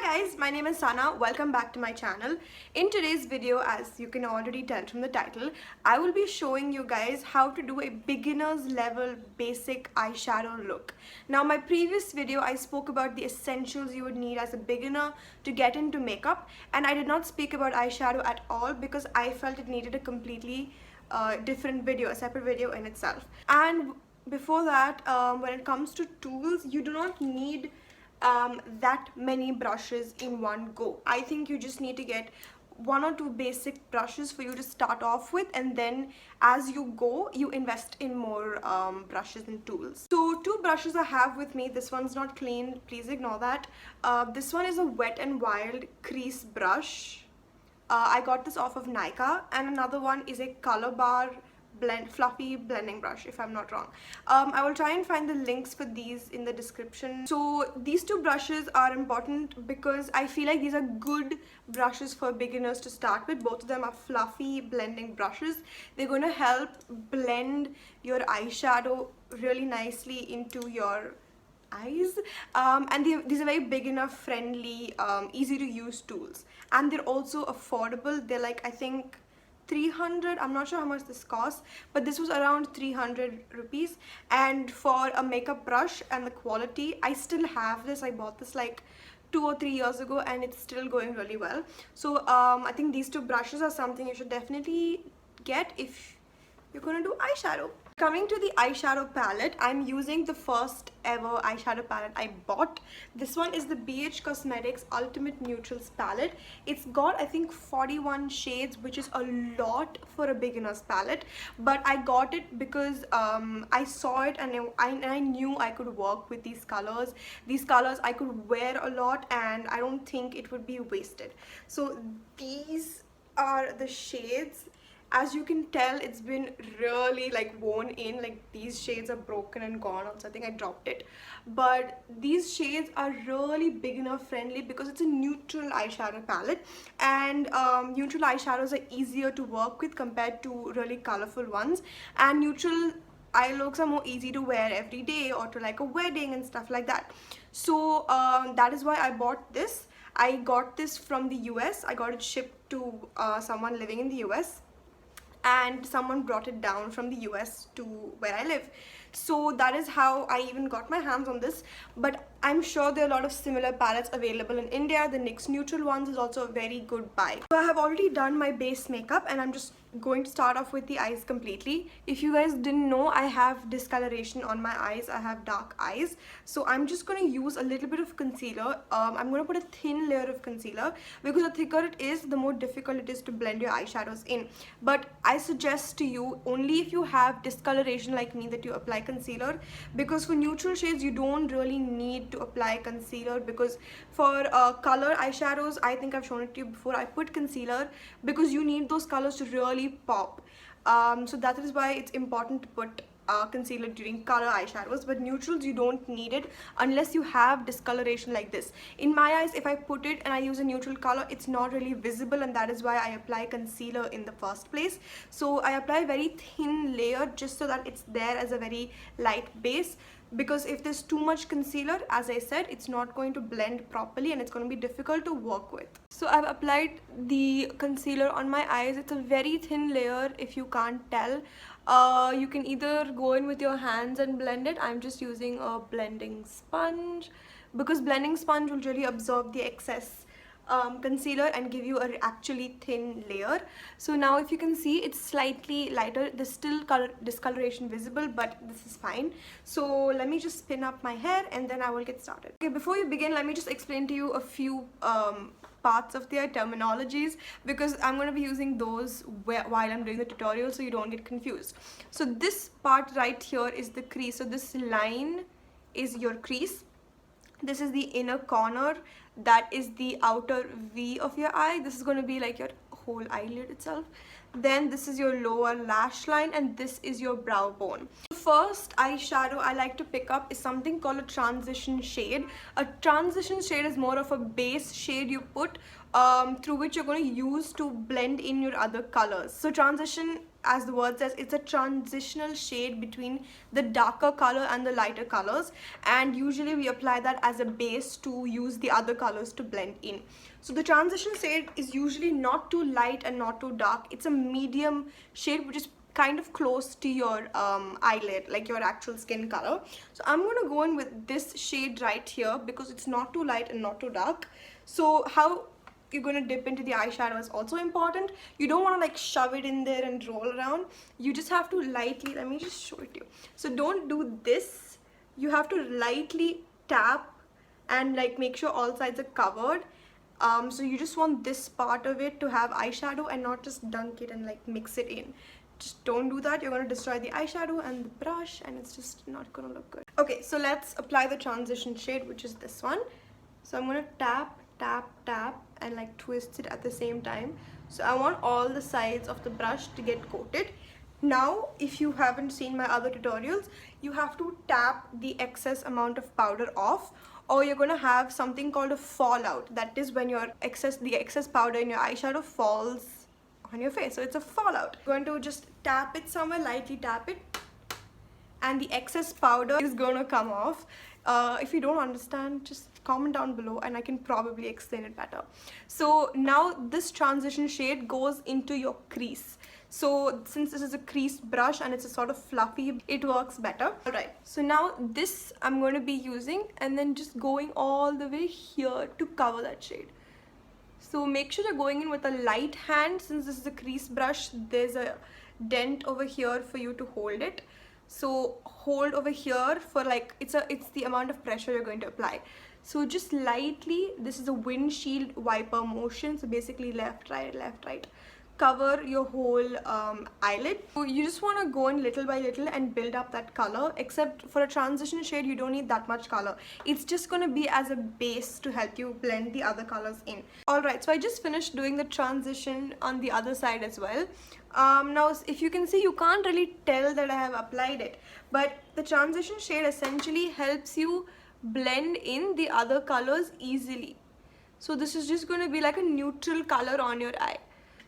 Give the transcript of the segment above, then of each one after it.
Hi guys, my name is Sana. Welcome back to my channel. In today's video, as you can already tell from the title, I will be showing you guys how to do a beginner's level basic eyeshadow look. Now my previous video I spoke about the essentials you would need as a beginner to get into makeup, and I did not speak about eyeshadow at all because I felt it needed a completely different video, a separate video in itself. And before that, when it comes to tools, you do not need that many brushes in one go. I think you just need to get one or two basic brushes for you to start off with, and then as you go you invest in more brushes and tools. So two brushes I have with me. This one's not clean, please ignore that. This one is a Wet n Wild crease brush. I got this off of Nika, and another one is a Color Bar fluffy blending brush, if I'm not wrong. I will try and find the links for these in the description. So these two brushes are important because I feel like these are good brushes for beginners to start with. Both of them are fluffy blending brushes. They're going to help blend your eyeshadow really nicely into your eyes, and these are very beginner friendly, easy to use tools, and they're also affordable. They're like, I think 300, I'm not sure how much this costs, but this was around 300 rupees. And for a makeup brush and the quality, I still have this. I bought this like 2 or 3 years ago and it's still going really well. So I think these two brushes are something you should definitely get if you're gonna do eyeshadow. Coming to the eyeshadow palette, I'm using the first ever eyeshadow palette I bought. This one is the BH Cosmetics Ultimate Neutrals palette. It's got, I think, 41 shades, which is a lot for a beginner's palette, but I got it because I saw it and I knew I could work with these colors. These colors I could wear a lot and I don't think it would be wasted. So these are the shades. As you can tell, it's been really like worn in, like these shades are broken and gone also. I think I dropped it, but these shades are really beginner friendly because it's a neutral eyeshadow palette, and neutral eyeshadows are easier to work with compared to really colorful ones, and neutral eye looks are more easy to wear every day or to like a wedding and stuff like that. So that is why I bought this. I got this from the US. I got it shipped to someone living in the US, and someone brought it down from the US to where I live. So that is how I even got my hands on this, but I'm sure there are a lot of similar palettes available in India. The NYX neutral ones is also a very good buy. So I have already done my base makeup and I'm just going to start off with the eyes completely. If you guys didn't know, I have discoloration on my eyes. I have dark eyes, so I'm just going to use a little bit of concealer. I'm going to put a thin layer of concealer because the thicker it is, the more difficult it is to blend your eyeshadows in. But I suggest to you, only if you have discoloration like me, that you apply concealer, because for neutral shades you don't really need to apply concealer, because for color eyeshadows, I think I've shown it to you before, I put concealer because you need those colors to really pop. So that is why it's important to put concealer during color eyeshadows, but neutrals you don't need it unless you have discoloration like this. In my eyes, if I put it and I use a neutral color, it's not really visible, and that is why I apply concealer in the first place. So I apply a very thin layer just so that it's there as a very light base, because if there's too much concealer, as I said, it's not going to blend properly and it's going to be difficult to work with. So I've applied the concealer on my eyes. It's a very thin layer if you can't tell. You can either go in with your hands and blend it. I'm just using a blending sponge because blending sponge will really absorb the excess concealer and give you a actually thin layer. So now if you can see, it's slightly lighter. There's still discoloration visible, but this is fine. So let me just spin up my hair and then I will get started. Okay, before you begin, let me just explain to you a few parts of their terminologies, because I'm going to be using those while I'm doing the tutorial, so you don't get confused. So this part right here is the crease. So this line is your crease. This is the inner corner. That is the outer V of your eye. This is going to be like your whole eyelid itself. Then this is your lower lash line, and this is your brow bone. The first eyeshadow I like to pick up is something called a transition shade. A transition shade is more of a base shade you put through which you're going to use to blend in your other colors. So transition as the word says, it's a transitional shade between the darker color and the lighter colors, and usually we apply that as a base to use the other colors to blend in. So the transition shade is usually not too light and not too dark. It's a medium shade which is kind of close to your eyelid, like your actual skin color. So I'm going to go in with this shade right here because it's not too light and not too dark. So how you're going to dip into the eyeshadow is also important. You don't want to like shove it in there and roll around. You just have to lightly, let me just show it to you. So don't do this. You have to lightly tap and like make sure all sides are covered. So you just want this part of it to have eyeshadow and not just dunk it and like mix it in. Just don't do that. You're going to destroy the eyeshadow and the brush, and it's just not going to look good. Okay, so let's apply the transition shade, which is this one. So I'm going to tap, tap, tap and like twist it at the same time. So I want all the sides of the brush to get coated. Now, if you haven't seen my other tutorials, you have to tap the excess amount of powder off, or you're going to have something called a fallout. That is when the excess powder in your eyeshadow falls on your face. So it's a fallout. You're going to just tap it somewhere, lightly tap it, and the excess powder is going to come off. If you don't understand, just comment down below and I can probably explain it better. So now this transition shade goes into your crease. So since this is a crease brush and it's a sort of fluffy, it works better. Alright, so now this I'm going to be using and then just going all the way here to cover that shade. So make sure you're going in with a light hand. Since this is a crease brush, there's a dent over here for you to hold it. So hold over here for like, it's the amount of pressure you're going to apply. So just lightly, this is a windshield wiper motion. So basically left, right. Cover your whole eyelid. So you just want to go in little by little and build up that color. Except for a transition shade, you don't need that much color. It's just going to be as a base to help you blend the other colors in. Alright, so I just finished doing the transition on the other side as well. Now if you can see, you can't really tell that I have applied it, but the transition shade essentially helps you blend in the other colors easily. So this is just going to be like a neutral color on your eye.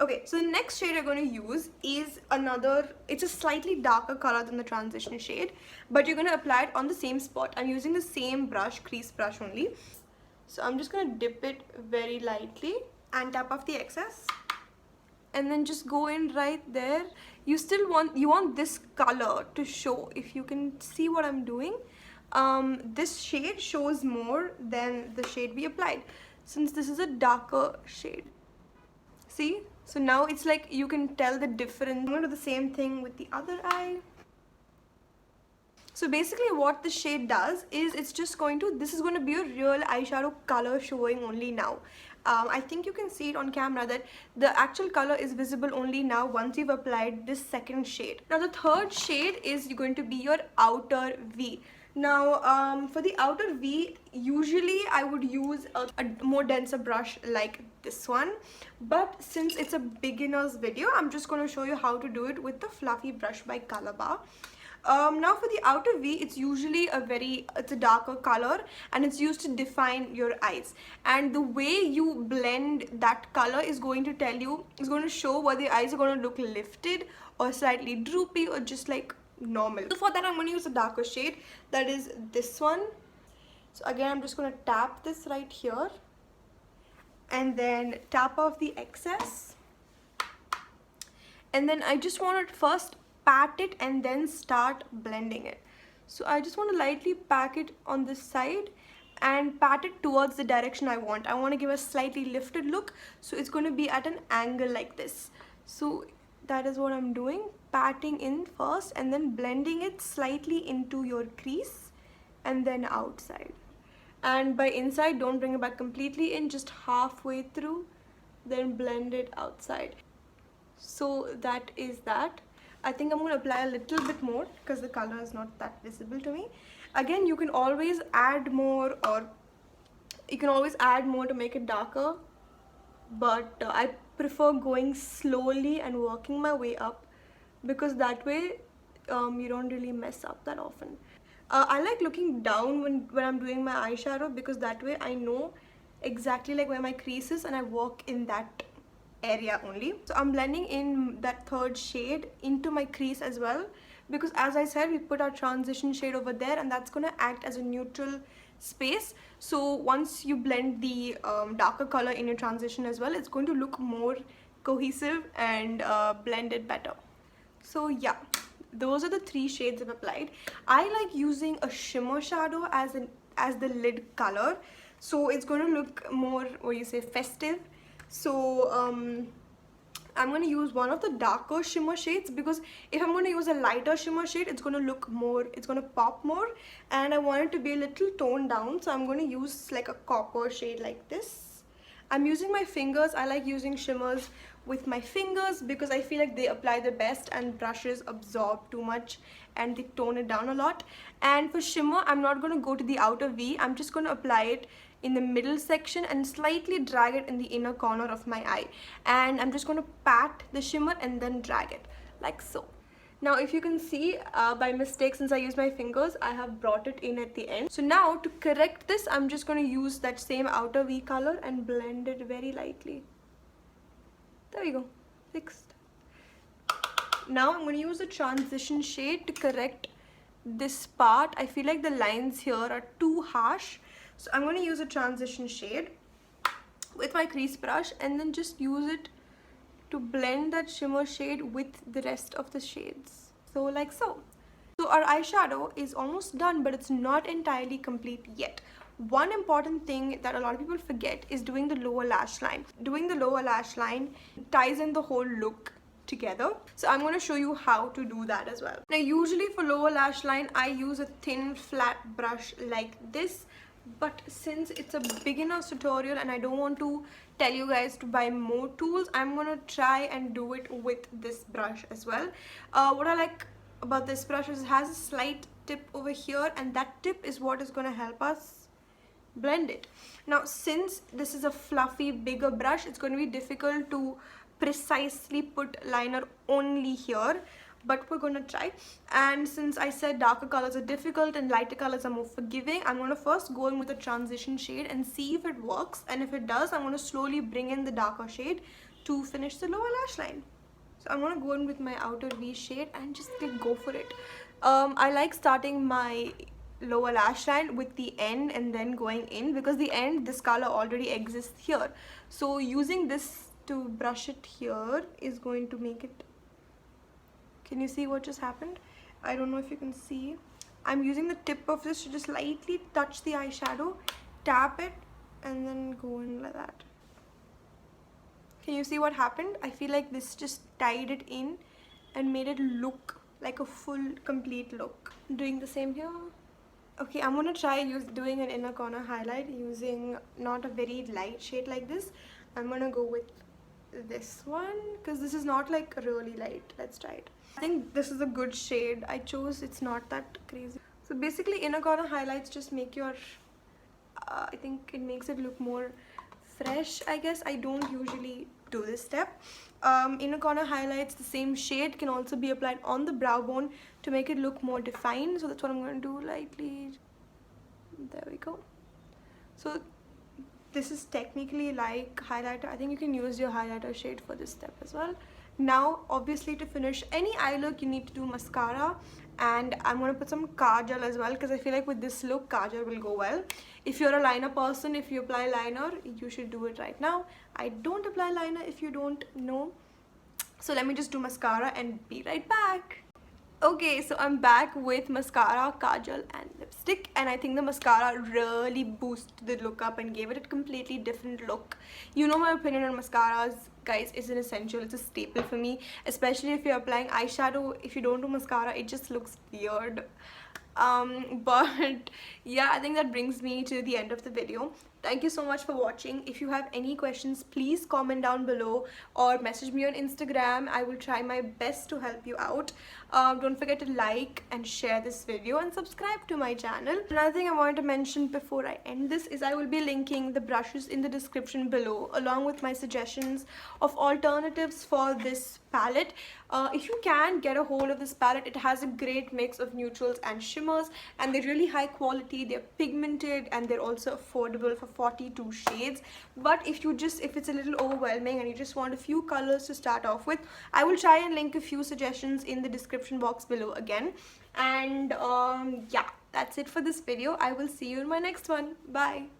Okay, so the next shade you're going to use is it's a slightly darker color than the transition shade, but you're going to apply it on the same spot. I'm using the same brush, crease brush only. So I'm just going to dip it very lightly and tap off the excess. And then just go in right there. You want this color to show. If you can see what I'm doing, this shade shows more than the shade we applied, since this is a darker shade. See? So now it's like you can tell the difference. I'm going to do the same thing with the other eye. So basically what the shade does is this is going to be a real eyeshadow color showing only now. I think you can see it on camera that the actual color is visible only now once you've applied this second shade. Now the third shade is going to be your outer V. Now for the outer V, usually I would use a more denser brush like this one, but since it's a beginner's video, I'm just going to show you how to do it with the fluffy brush by Color Bar. Now for the outer V, it's usually it's a darker color and it's used to define your eyes, and the way you blend that color is going to show whether the eyes are going to look lifted or slightly droopy or just like normal. So for that I'm going to use a darker shade, that is this one. So again I'm just going to tap this right here and then tap off the excess, and then I just want to first pat it and then start blending it. So I just want to lightly pack it on this side and pat it towards the direction I want. I want to give a slightly lifted look, so it's going to be at an angle like this. So that is what I'm doing, patting in first and then blending it slightly into your crease and then outside. And by inside, don't bring it back completely in, just halfway through, then blend it outside. So that is that. I think I'm going to apply a little bit more because the color is not that visible to me. Again, you can always add more, or you can always add more to make it darker, but I prefer going slowly and working my way up, because that way you don't really mess up that often. I like looking down when I'm doing my eyeshadow, because that way I know exactly like where my crease is and I work in that area only. So I'm blending in that third shade into my crease as well, because as I said, we put our transition shade over there and that's going to act as a neutral space. So once you blend the darker color in your transition as well, it's going to look more cohesive and blend it better. So yeah, those are the 3 shades I've applied. I like using a shimmer shadow as the lid color, so it's going to look more, what do you say, festive. So I'm going to use one of the darker shimmer shades, because if I'm going to use a lighter shimmer shade, it's going to look more, it's going to pop more, and I want it to be a little toned down. So I'm going to use like a copper shade like this. I'm using my fingers. I like using shimmers with my fingers because I feel like they apply the best and brushes absorb too much and they tone it down a lot. And for shimmer, I'm not going to go to the outer V. I'm just going to apply it in the middle section and slightly drag it in the inner corner of my eye. And I'm just going to pat the shimmer and then drag it like so. Now if you can see, by mistake, since I used my fingers, I have brought it in at the end. So now to correct this, I'm just going to use that same outer V color and blend it very lightly. There we go, fixed. Now I'm going to use the transition shade to correct this part. I feel like the lines here are too harsh. So I'm going to use a transition shade with my crease brush and then just use it to blend that shimmer shade with the rest of the shades. So like so. So our eyeshadow is almost done, but it's not entirely complete yet. One important thing that a lot of people forget is doing the lower lash line. Doing the lower lash line ties in the whole look together. So I'm going to show you how to do that as well. Now usually for lower lash line, I use a thin flat brush like this. But since it's a beginner's tutorial and I don't want to tell you guys to buy more tools, I'm going to try and do it with this brush as well. What I like about this brush is it has a slight tip over here, and that tip is what is going to help us blend it. Now since this is a fluffy bigger brush, it's going to be difficult to precisely put liner only here, but we're going to try. And since I said darker colors are difficult and lighter colors are more forgiving, I'm going to first go in with a transition shade and see if it works, and if it does, I'm going to slowly bring in the darker shade to finish the lower lash line. So I'm going to go in with my outer V shade and just go for it. I like starting my lower lash line with the end and then going in, because the end, this color already exists here. So using this to brush it here is going to make it. Can you see what just happened? I don't know if you can see. I'm using the tip of this to just lightly touch the eyeshadow, tap it, and then go in like that. Can you see what happened? I feel like this just tied it in and made it look like a full, complete look. Doing the same here. Okay, I'm gonna try doing an inner corner highlight using not a very light shade like this. I'm gonna go with this one because this is not like really light. Let's try it. I think this is a good shade I chose. It's not that crazy. So basically inner corner highlights just make your I think it makes it look more fresh, I guess. I don't usually do this step. Inner corner highlights, the same shade can also be applied on the brow bone to make it look more defined. So that's what I'm going to do lightly. There we go. So this is technically like highlighter. I think you can use your highlighter shade for this step as well. Now obviously to finish any eye look you need to do mascara, and I'm going to put some kajal as well because I feel like with this look kajal will go well. If you're a liner person, if you apply liner, you should do it right now. I don't apply liner if you don't know. So let me just do mascara and be right back. Okay, so I'm back with mascara, kajal and lipstick, and I think the mascara really boosted the look up and gave it a completely different look. You know my opinion on mascaras, guys. It's an essential, it's a staple for me, especially if you're applying eyeshadow. If you don't do mascara, it just looks weird. But yeah, I think that brings me to the end of the video. Thank you so much for watching. If you have any questions, please comment down below or message me on Instagram. I will try my best to help you out. Don't forget to like and share this video and subscribe to my channel. Another thing I wanted to mention before I end this is I will be linking the brushes in the description below, along with my suggestions of alternatives for this palette. If you can get a hold of this palette, it has a great mix of neutrals and shimmers, and they're really high quality, they're pigmented, and they're also affordable for 42 shades. But if it's a little overwhelming and you just want a few colors to start off with, I will try and link a few suggestions in the description box below again. And yeah, that's it for this video. I will see you in my next one. Bye.